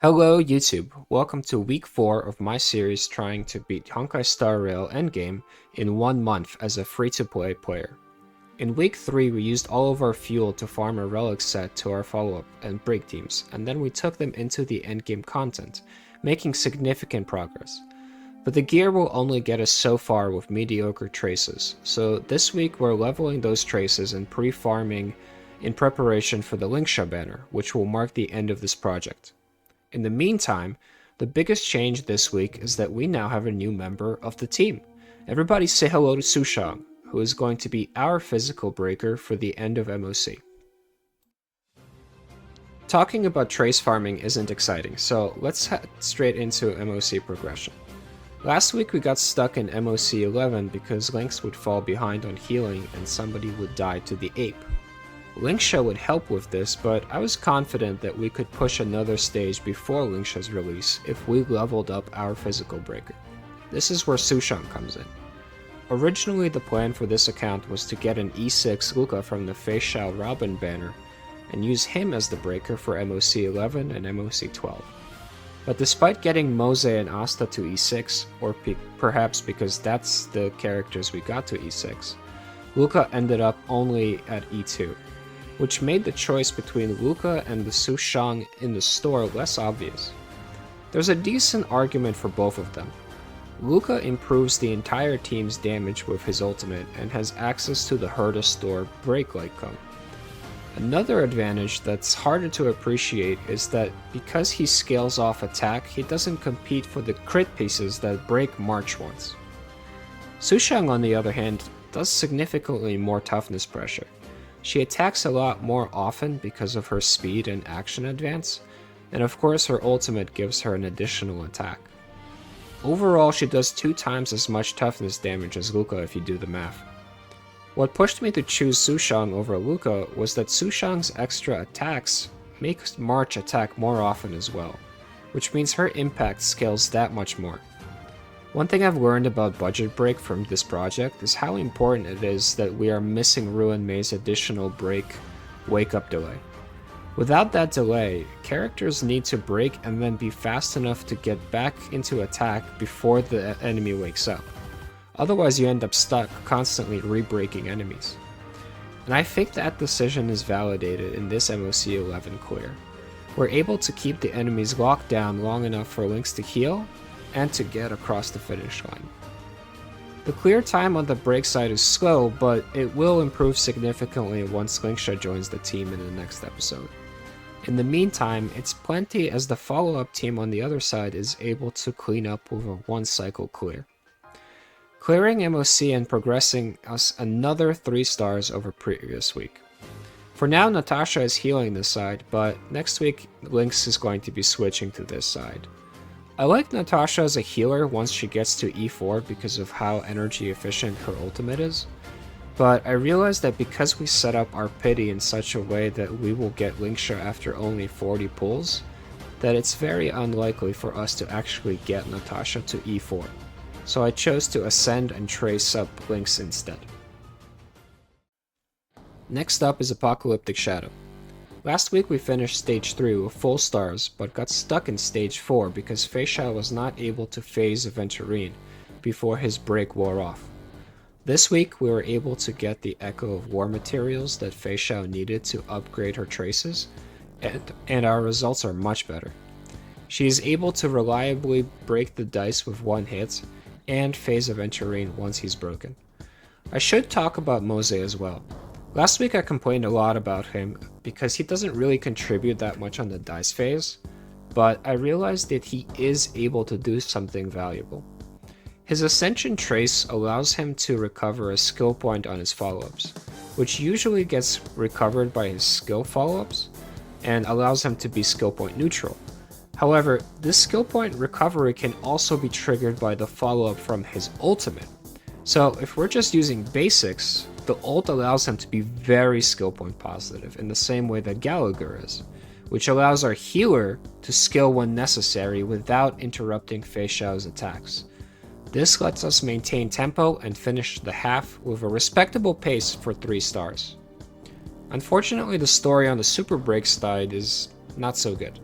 Hello YouTube, welcome to week 4 of my series trying to beat Honkai Star Rail Endgame in 1 month as a free-to-play player. In week 3 we used all of our fuel to farm a relic set to our follow-up and break teams, and then we took them into the endgame content, making significant progress. But the gear will only get us so far with mediocre traces, so this week we're leveling those traces and pre-farming in preparation for the Linksha banner, which will mark the end of this project. In the meantime, the biggest change this week is that we now have a new member of the team. Everybody say hello to Sushang, who is going to be our physical breaker for the end of MOC. Talking about trace farming isn't exciting, so let's head straight into MOC progression. Last week we got stuck in MOC11 because Lynx would fall behind on healing and somebody would die to the ape. Linksha would help with this, but I was confident that we could push another stage before Linksha's release if we leveled up our physical breaker. This is where Sushang comes in. Originally the plan for this account was to get an E6 Luca from the Feixiao Robin banner and use him as the breaker for MOC11 and MOC12. But despite getting Mose and Asta to E6, or perhaps because that's the characters we got to E6, Luca ended up only at E2. Which made the choice between Luca and the Sushang in the store less obvious. There's a decent argument for both of them. Luca improves the entire team's damage with his ultimate and has access to the Herda store break-like cone. Another advantage that's harder to appreciate is that because he scales off attack, he doesn't compete for the crit pieces that break March once. Sushang, on the other hand, does significantly more toughness pressure. She attacks a lot more often because of her speed and action advance, and of course her ultimate gives her an additional attack. Overall, she does 2 times as much toughness damage as Luca if you do the math. What pushed me to choose Sushang over Luca was that Sushang's extra attacks make March attack more often as well, which means her impact scales that much more. One thing I've learned about Budget Break from this project is how important it is that we are missing Ruin May's additional break wake-up delay. Without that delay, characters need to break and then be fast enough to get back into attack before the enemy wakes up. Otherwise you end up stuck constantly re-breaking enemies. And I think that decision is validated in this MOC11 clear. We're able to keep the enemies locked down long enough for Lynx to heal, and to get across the finish line. The clear time on the break side is slow, but it will improve significantly once Linksha joins the team in the next episode. In the meantime, it's plenty as the follow-up team on the other side is able to clean up with a 1 cycle clear. Clearing MOC and progressing us another 3 stars over previous week. For now, Natasha is healing this side, but next week Lynx is going to be switching to this side. I like Natasha as a healer once she gets to E4 because of how energy efficient her ultimate is, but I realized that because we set up our pity in such a way that we will get Linksha after only 40 pulls, that it's very unlikely for us to actually get Natasha to E4, so I chose to ascend and trace up Lynx instead. Next up is Apocalyptic Shadow. Last week we finished stage 3 with full stars, but got stuck in stage 4 because Feixiao was not able to phase Aventurine before his break wore off. This week we were able to get the Echo of War materials that Feixiao needed to upgrade her traces, and our results are much better. She is able to reliably break the dice with 1 hit, and phase Aventurine once he's broken. I should talk about Mose as well. Last week I complained a lot about him because he doesn't really contribute that much on the dice phase, but I realized that he is able to do something valuable. His Ascension Trace allows him to recover a skill point on his follow-ups, which usually gets recovered by his skill follow-ups, and allows him to be skill point neutral. However, this skill point recovery can also be triggered by the follow-up from his ultimate. So if we're just using basics, the ult allows him to be very skill point positive in the same way that Gallagher is, which allows our healer to skill when necessary without interrupting Feixiao's attacks. This lets us maintain tempo and finish the half with a respectable pace for 3 stars. Unfortunately, the story on the Super Break side is not so good.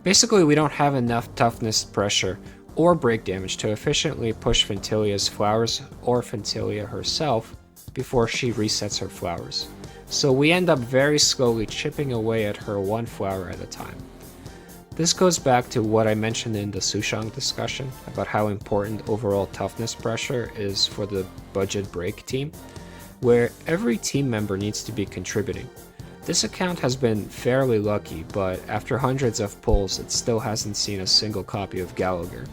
Basically, we don't have enough toughness, pressure, or break damage to efficiently push Fintilia's flowers or Fintilia herself before she resets her flowers. So we end up very slowly chipping away at her one flower at a time. This goes back to what I mentioned in the Sushang discussion about how important overall toughness pressure is for the budget break team, where every team member needs to be contributing. This account has been fairly lucky, but after hundreds of pulls it still hasn't seen a single copy of Gallagher,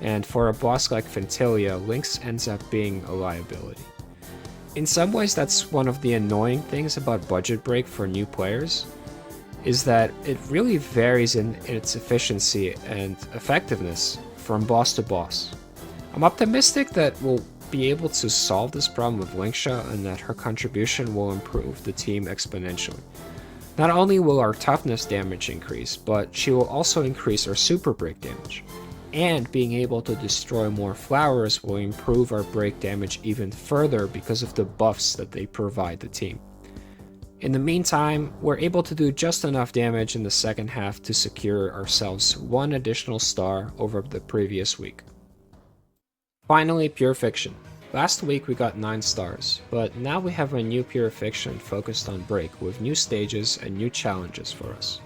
and for a boss like Fintilia, Lynx ends up being a liability. In some ways, that's one of the annoying things about budget break for new players, is that it really varies in its efficiency and effectiveness from boss to boss. I'm optimistic that we'll be able to solve this problem with Linksha and that her contribution will improve the team exponentially. Not only will our toughness damage increase, but she will also increase our super break damage. And being able to destroy more flowers will improve our break damage even further because of the buffs that they provide the team. In the meantime, we're able to do just enough damage in the second half to secure ourselves one additional star over the previous week. Finally, Pure Fiction. Last week we got 9 stars, but now we have a new Pure Fiction focused on break with new stages and new challenges for us.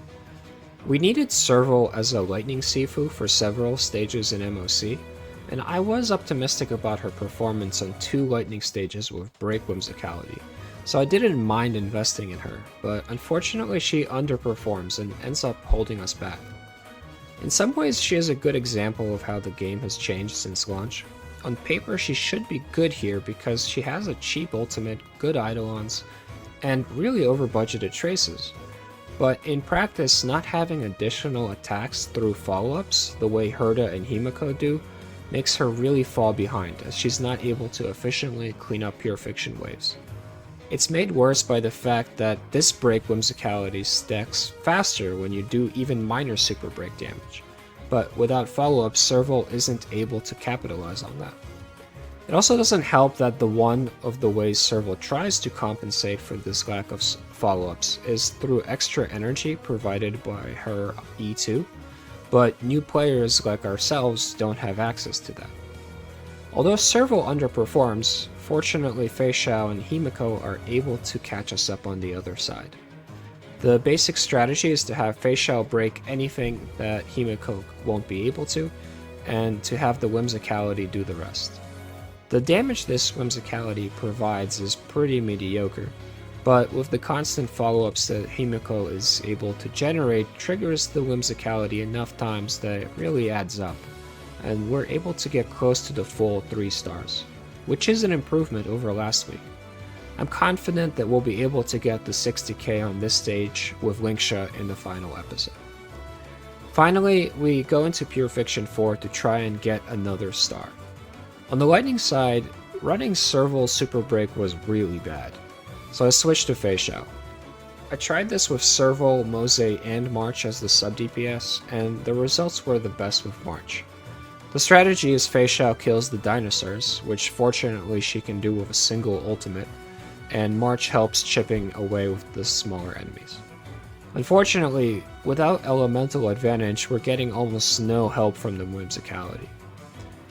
We needed Serval as a Lightning Sifu for several stages in MOC, and I was optimistic about her performance on 2 Lightning stages with Break Whimsicality, so I didn't mind investing in her, but unfortunately she underperforms and ends up holding us back. In some ways she is a good example of how the game has changed since launch. On paper she should be good here because she has a cheap ultimate, good eidolons, and really over-budgeted traces. But in practice, not having additional attacks through follow-ups, the way Herda and Himiko do, makes her really fall behind, as she's not able to efficiently clean up Pure Fiction waves. It's made worse by the fact that this break Whimsicality stacks faster when you do even minor super break damage, but without follow-ups, Serval isn't able to capitalize on that. It also doesn't help that the one of the ways Serval tries to compensate for this lack of follow-ups is through extra energy provided by her E2, but new players like ourselves don't have access to that. Although Serval underperforms, fortunately Fei Xiao and Himiko are able to catch us up on the other side. The basic strategy is to have Fei Xiao break anything that Himiko won't be able to, and to have the Whimsicality do the rest. The damage this Whimsicality provides is pretty mediocre, but with the constant follow-ups that Himiko is able to generate triggers the Whimsicality enough times that it really adds up, and we're able to get close to the full 3 stars, which is an improvement over last week. I'm confident that we'll be able to get the 60k on this stage with Linksha in the final episode. Finally, we go into Pure Fiction 4 to try and get another star. On the Lightning side, running Serval Super Break was really bad, so I switched to Fei Xiao. I tried this with Serval, Mose, and March as the sub DPS, and the results were the best with March. The strategy is Fei Xiao kills the dinosaurs, which fortunately she can do with a single ultimate, and March helps chipping away with the smaller enemies. Unfortunately, without elemental advantage, we're getting almost no help from the Whimsicality.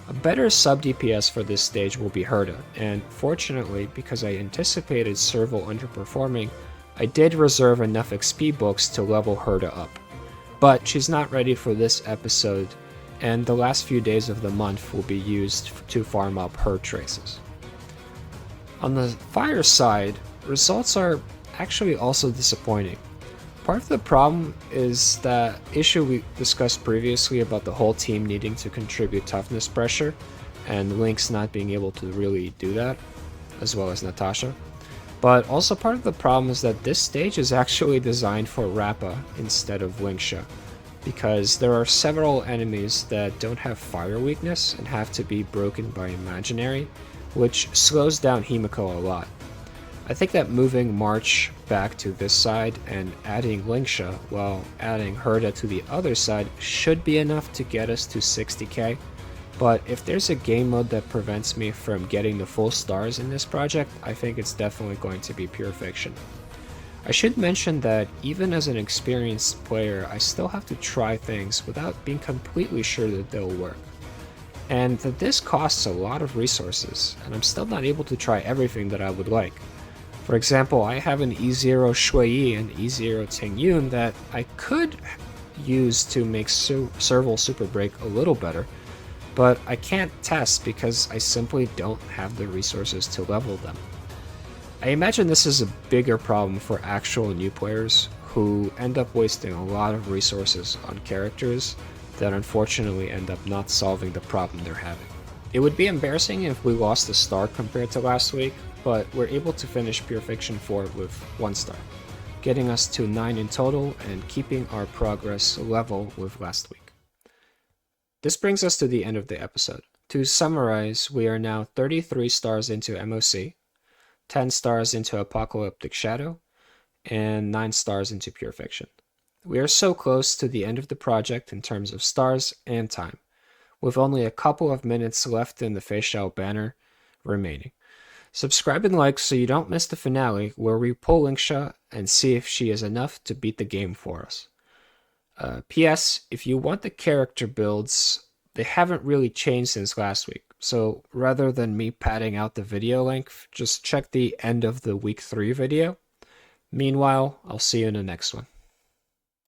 A better sub DPS for this stage will be Herda, and fortunately, because I anticipated Serval underperforming, I did reserve enough XP books to level Herda up. But she's not ready for this episode, and the last few days of the month will be used to farm up her traces. On the fire side, results are actually also disappointing. Part of the problem is that issue we discussed previously about the whole team needing to contribute toughness pressure, and Lynx not being able to really do that, as well as Natasha. But also part of the problem is that this stage is actually designed for Rappa instead of Linksha, because there are several enemies that don't have fire weakness and have to be broken by Imaginary, which slows down Himiko a lot. I think that moving March back to this side and adding Linksha while adding Herda to the other side should be enough to get us to 60k, but if there's a game mode that prevents me from getting the full stars in this project, I think it's definitely going to be Pure Fiction. I should mention that even as an experienced player, I still have to try things without being completely sure that they'll work. And that this costs a lot of resources, and I'm still not able to try everything that I would like. For example, I have an E0 Shui and E0 Tingyun that I could use to make Serval Super Break a little better, but I can't test because I simply don't have the resources to level them. I imagine this is a bigger problem for actual new players who end up wasting a lot of resources on characters that unfortunately end up not solving the problem they're having. It would be embarrassing if we lost a star compared to last week, but we're able to finish Pure Fiction 4 with 1 star, getting us to 9 in total and keeping our progress level with last week. This brings us to the end of the episode. To summarize, we are now 33 stars into MOC, 10 stars into Apocalyptic Shadow, and 9 stars into Pure Fiction. We are so close to the end of the project in terms of stars and time, with only a couple of minutes left in the Feixiao banner remaining. Subscribe and like so you don't miss the finale where we pull Linksha and see if she is enough to beat the game for us. P.S. If you want the character builds, they haven't really changed since last week, so rather than me padding out the video length, just check the end of the week 3 video. Meanwhile, I'll see you in the next one.